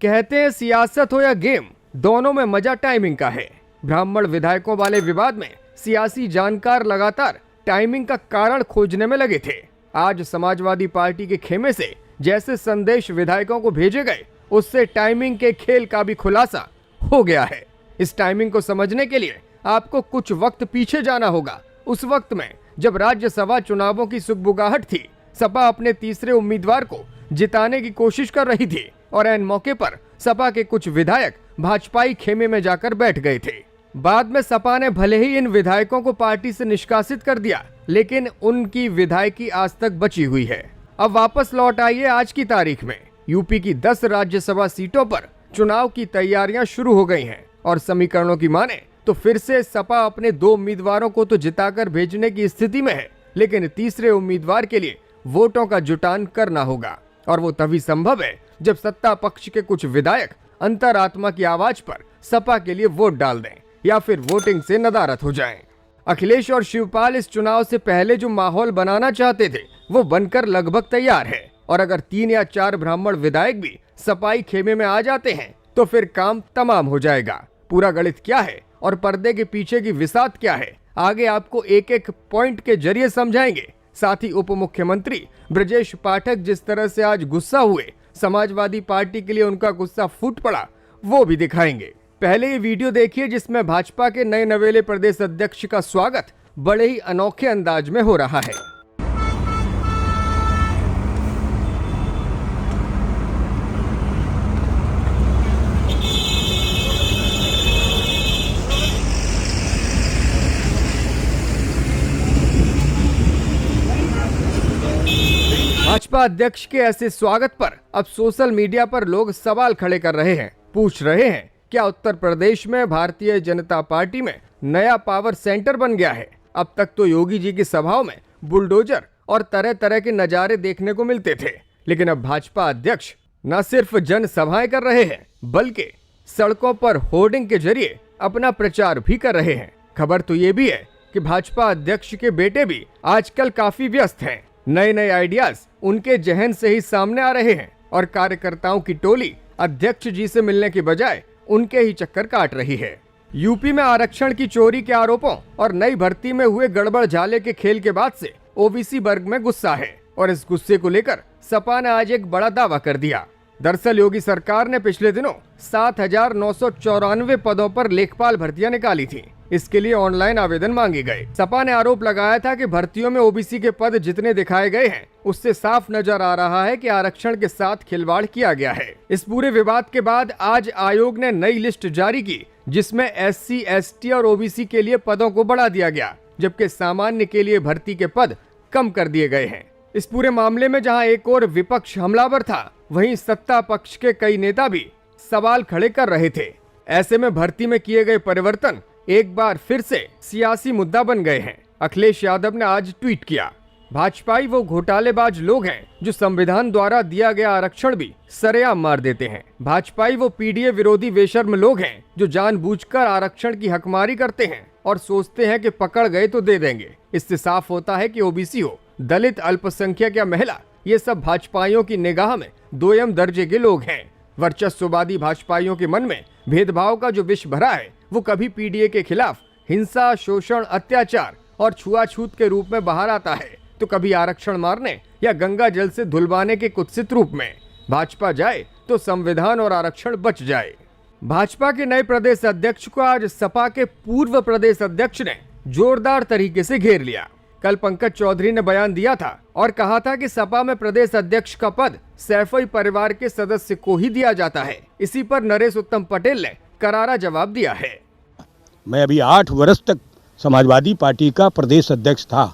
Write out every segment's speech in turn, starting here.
कहते हैं सियासत हो या गेम, दोनों में मजा टाइमिंग का है। ब्राह्मण विधायकों वाले विवाद में सियासी जानकार लगातार टाइमिंग का कारण खोजने में लगे थे। आज समाजवादी पार्टी के खेमे से जैसे संदेश विधायकों को भेजे गए, उससे टाइमिंग के खेल का भी खुलासा हो गया है। इस टाइमिंग को समझने के लिए आपको कुछ वक्त पीछे जाना होगा। उस वक्त में जब राज्यसभा चुनावों की सुगबुगाहट थी, सपा अपने तीसरे उम्मीदवार को जिताने की कोशिश कर रही थी और ऐन मौके पर सपा के कुछ विधायक भाजपाई खेमे में जाकर बैठ गए थे। बाद में सपा ने भले ही इन विधायकों को पार्टी से निष्कासित कर दिया, लेकिन उनकी विधायकी आज तक बची हुई है। अब वापस लौट आइए आज की तारीख में। यूपी की 10 राज्यसभा सीटों पर चुनाव की तैयारियां शुरू हो गई हैं और समीकरणों की माने तो फिर से सपा अपने 2 उम्मीदवारों को तो जिताकर भेजने की स्थिति में है, लेकिन तीसरे उम्मीदवार के लिए वोटों का जुटान करना होगा और वो तभी संभव है जब सत्ता पक्ष के कुछ विधायक अंतरात्मा की आवाज पर सपा के लिए वोट डाल दें या फिर वोटिंग से नदारद हो जाएं। अखिलेश और शिवपाल इस चुनाव से पहले जो माहौल बनाना चाहते थे वो बनकर लगभग तैयार है और अगर 3 या 4 ब्राह्मण विधायक भी सपाई खेमे में आ जाते हैं तो फिर काम तमाम हो जाएगा। पूरा गणित क्या है और पर्दे के पीछे की विसात क्या है, आगे आपको एक एक पॉइंट के जरिए समझाएंगे। साथ ही उप मुख्यमंत्री ब्रजेश पाठक जिस तरह से आज गुस्सा हुए, समाजवादी पार्टी के लिए उनका गुस्सा फूट पड़ा, वो भी दिखाएंगे। पहले ये वीडियो देखिए जिसमें भाजपा के नए नवेले प्रदेश अध्यक्ष का स्वागत बड़े ही अनोखे अंदाज में हो रहा है। भाजपा अध्यक्ष के ऐसे स्वागत पर अब सोशल मीडिया पर लोग सवाल खड़े कर रहे हैं, पूछ रहे हैं क्या उत्तर प्रदेश में भारतीय जनता पार्टी में नया पावर सेंटर बन गया है। अब तक तो योगी जी की सभाओं में बुलडोजर और तरह तरह के नजारे देखने को मिलते थे, लेकिन अब भाजपा अध्यक्ष न सिर्फ जनसभाएं कर रहे हैं बल्कि सड़कों पर होर्डिंग के जरिए अपना प्रचार भी कर रहे हैं। खबर तो ये भी है कि भाजपा अध्यक्ष के बेटे भी आजकल काफी व्यस्त हैं। नए नए आइडियाज उनके जहन से ही सामने आ रहे हैं और कार्यकर्ताओं की टोली अध्यक्ष जी से मिलने के बजाय उनके ही चक्कर काट रही है। यूपी में आरक्षण की चोरी के आरोपों और नई भर्ती में हुए गड़बड़ झाले के खेल के बाद से ओबीसी वर्ग में गुस्सा है और इस गुस्से को लेकर सपा ने आज एक बड़ा दावा कर दिया। दरअसल योगी सरकार ने पिछले दिनों 7,994 पदों पर लेखपाल भर्तियां निकाली थी। इसके लिए ऑनलाइन आवेदन मांगे गए। सपा ने आरोप लगाया था कि भर्तियों में ओबीसी के पद जितने दिखाए गए हैं उससे साफ नजर आ रहा है कि आरक्षण के साथ खिलवाड़ किया गया है। इस पूरे विवाद के बाद आज आयोग ने नई लिस्ट जारी की जिसमें SC, ST और ओबीसी के लिए पदों को बढ़ा दिया गया, जबकि सामान्य के लिए भर्ती के पद कम कर दिए गए हैं। इस पूरे मामले में जहां एक और विपक्ष हमलावर था, वहीं सत्ता पक्ष के कई नेता भी सवाल खड़े कर रहे थे। ऐसे में भर्ती में किए गए परिवर्तन एक बार फिर से सियासी मुद्दा बन गए हैं। अखिलेश यादव ने आज ट्वीट किया, भाजपाई वो घोटालेबाज लोग हैं जो संविधान द्वारा दिया गया आरक्षण भी सरेआम मार देते हैं। भाजपाई वो पीडीए विरोधी बेशर्म लोग हैं जो जानबूझकर आरक्षण की हकमारी करते हैं और सोचते हैं कि पकड़ गए तो दे देंगे। इससे साफ होता है कि ओबीसी हो, दलित, अल्पसंख्यक या महिला, ये सब भाजपाइयों की निगाह में दोयम दर्जे के लोग हैं। वर्चस्ववादी भाजपाइयों के मन में भेदभाव का जो विष भरा है वो कभी पीडीए के खिलाफ हिंसा, शोषण, अत्याचार और छुआछूत के रूप में बाहर आता है तो कभी आरक्षण मारने या गंगा जल से धुलवाने के कुत्सित रूप में। भाजपा जाए तो संविधान और आरक्षण बच जाए। भाजपा के नए प्रदेश अध्यक्ष को आज सपा के पूर्व प्रदेश अध्यक्ष ने जोरदार तरीके से घेर लिया। कल पंकज चौधरी ने बयान दिया था और कहा था कि सपा में प्रदेश अध्यक्ष का पद सैफई परिवार के सदस्य को ही दिया जाता है। इसी पर नरेश उत्तम पटेल ने करारा जवाब दिया है। मैं अभी 8 वर्ष तक समाजवादी पार्टी का प्रदेश अध्यक्ष था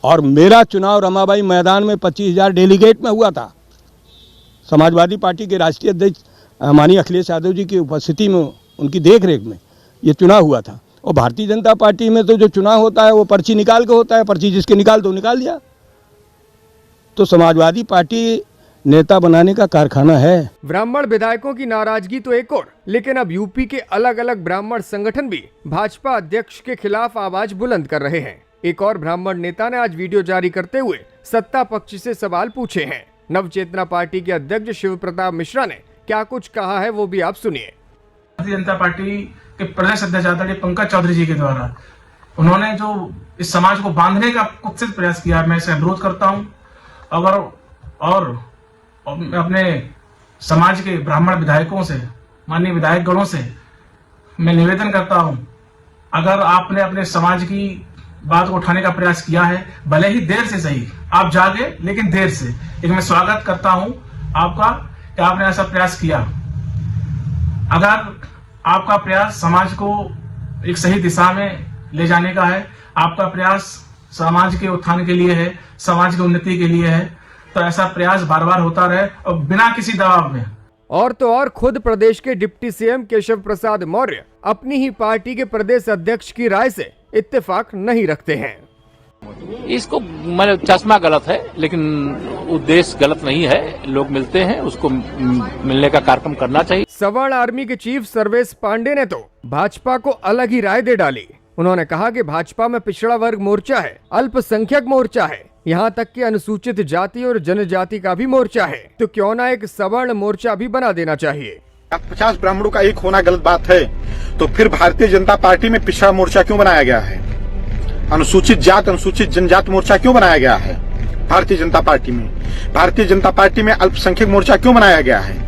और मेरा चुनाव रमाबाई मैदान में 25,000 डेलीगेट में हुआ था। समाजवादी पार्टी के राष्ट्रीय अध्यक्ष माननीय अखिलेश यादव जी की उपस्थिति में, उनकी देखरेख में ये चुनाव हुआ था। और भारतीय जनता पार्टी में तो जो चुनाव होता है वो पर्ची निकाल के होता है, पर्ची जिसके निकाल दो निकाल दिया। तो समाजवादी पार्टी नेता बनाने का कारखाना है। ब्राह्मण विधायकों की नाराजगी तो एक और, लेकिन अब यूपी के अलग अलग ब्राह्मण संगठन भी भाजपा अध्यक्ष के खिलाफ आवाज बुलंद कर रहे हैं। एक और ब्राह्मण नेता ने आज वीडियो जारी करते हुए सत्ता पक्ष से सवाल पूछे हैं। नवचेतना पार्टी के अध्यक्ष शिव प्रताप मिश्रा ने क्या कुछ कहा है वो भी आप सुनिए। भारतीय जनता पार्टी के प्रदेश अध्यक्ष आदरणीय पंकज चौधरी जी के द्वारा उन्होंने जो इस समाज को बांधने का कुत्सित प्रयास किया, मैं इसे अनुरोध करता हूं। और मैं अपने समाज के ब्राह्मण विधायकों से, माननीय विधायक गणों से मैं निवेदन करता हूं, अगर आपने अपने समाज की बात को उठाने का प्रयास किया है, भले ही देर से सही, आप जागे लेकिन देर से, लेकिन मैं स्वागत करता हूं आपका कि आपने ऐसा प्रयास किया। अगर आपका प्रयास समाज को एक सही दिशा में ले जाने का है, आपका प्रयास समाज के उत्थान के लिए है, समाज की उन्नति के लिए है, तो ऐसा प्रयास बार बार होता रहे और बिना किसी दबाव में। और तो और खुद प्रदेश के डिप्टी सीएम केशव प्रसाद मौर्य अपनी ही पार्टी के प्रदेश अध्यक्ष की राय से इत्तेफाक नहीं रखते हैं। इसको मैंने चश्मा गलत है, लेकिन उद्देश्य गलत नहीं है। लोग मिलते हैं, उसको मिलने का कार्यक्रम करना चाहिए। सवर्ण आर्मी के चीफ सर्वेश पांडे ने तो भाजपा को अलग ही राय दे डाली। उन्होंने कहा कि भाजपा में पिछड़ा वर्ग मोर्चा है, अल्पसंख्यक मोर्चा है, यहाँ तक कि अनुसूचित जाति और जनजाति का भी मोर्चा है, तो क्यों ना एक सवर्ण मोर्चा भी बना देना चाहिए। 50 ब्राह्मणों का एक होना गलत बात है, तो फिर भारतीय जनता पार्टी में पिछड़ा मोर्चा क्यों बनाया गया है? अनुसूचित जात, अनुसूचित जनजाति मोर्चा क्यों बनाया गया है भारतीय जनता पार्टी में? भारतीय जनता पार्टी में अल्पसंख्यक मोर्चा क्यों बनाया गया है?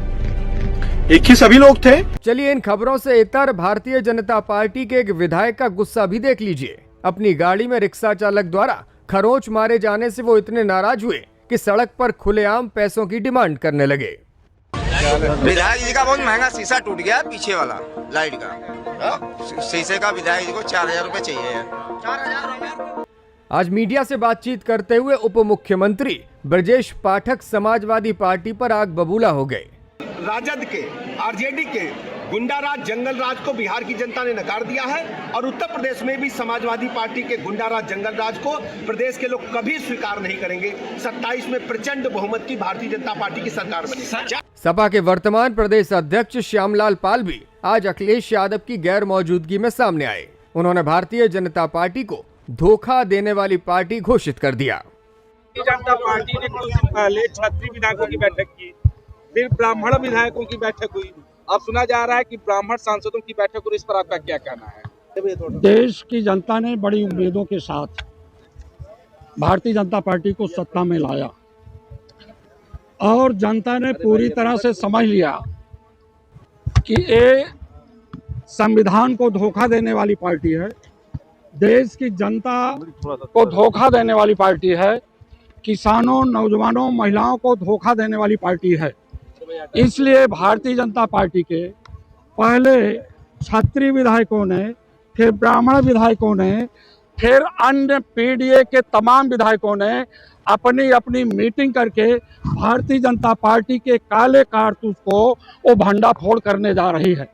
एक ही सभी लोग थे। चलिए इन खबरों से इतर भारतीय जनता पार्टी के एक विधायक का गुस्सा भी देख लीजिए। अपनी गाड़ी में रिक्शा चालक द्वारा खरोंच मारे जाने से वो इतने नाराज हुए कि सड़क पर खुलेआम पैसों की डिमांड करने लगे। विधायक जी का बहुत महंगा शीशा टूट गया, पीछे वाला लाइट का शीशे का विधायक जी को 4000 रुपए चाहिए। 4000। आज मीडिया से बातचीत करते हुए उप मुख्यमंत्री ब्रजेश पाठक समाजवादी पार्टी पर आग बबूला हो गए। राजद के, आरजेडी के गुंडा राज, जंगल राज को बिहार की जनता ने नकार दिया है और उत्तर प्रदेश में भी समाजवादी पार्टी के गुंडा राज, जंगल राज को प्रदेश के लोग कभी स्वीकार नहीं करेंगे। 27 में प्रचंड बहुमत की भारतीय जनता पार्टी की सरकार बनी। सपा के वर्तमान प्रदेश अध्यक्ष श्यामलाल पाल भी आज अखिलेश यादव की गैर मौजूदगी में सामने आए। उन्होंने भारतीय जनता पार्टी को धोखा देने वाली पार्टी घोषित कर दिया। जनता पार्टी ने कुछ दिन पहले क्षत्रिय विधायकों की बैठक की, फिर ब्राह्मण विधायकों की बैठक हुई। अब सुना जा रहा है कि ब्राह्मण सांसदों की बैठक हुई। इस पर आपका क्या कहना है? देश की जनता ने बड़ी उम्मीदों के साथ भारतीय जनता पार्टी को सत्ता में लाया और जनता ने पूरी तरह से समझ लिया कि ये संविधान को धोखा देने वाली पार्टी है, देश की जनता को धोखा देने वाली पार्टी है, किसानों, नौजवानों, महिलाओं को धोखा देने वाली पार्टी है। इसलिए भारतीय जनता पार्टी के पहले क्षत्रिय विधायकों ने, फिर ब्राह्मण विधायकों ने, फिर अन्य पीडीए के तमाम विधायकों ने अपनी अपनी मीटिंग करके भारतीय जनता पार्टी के काले कारतूस को वो भंडाफोड़ करने जा रही है।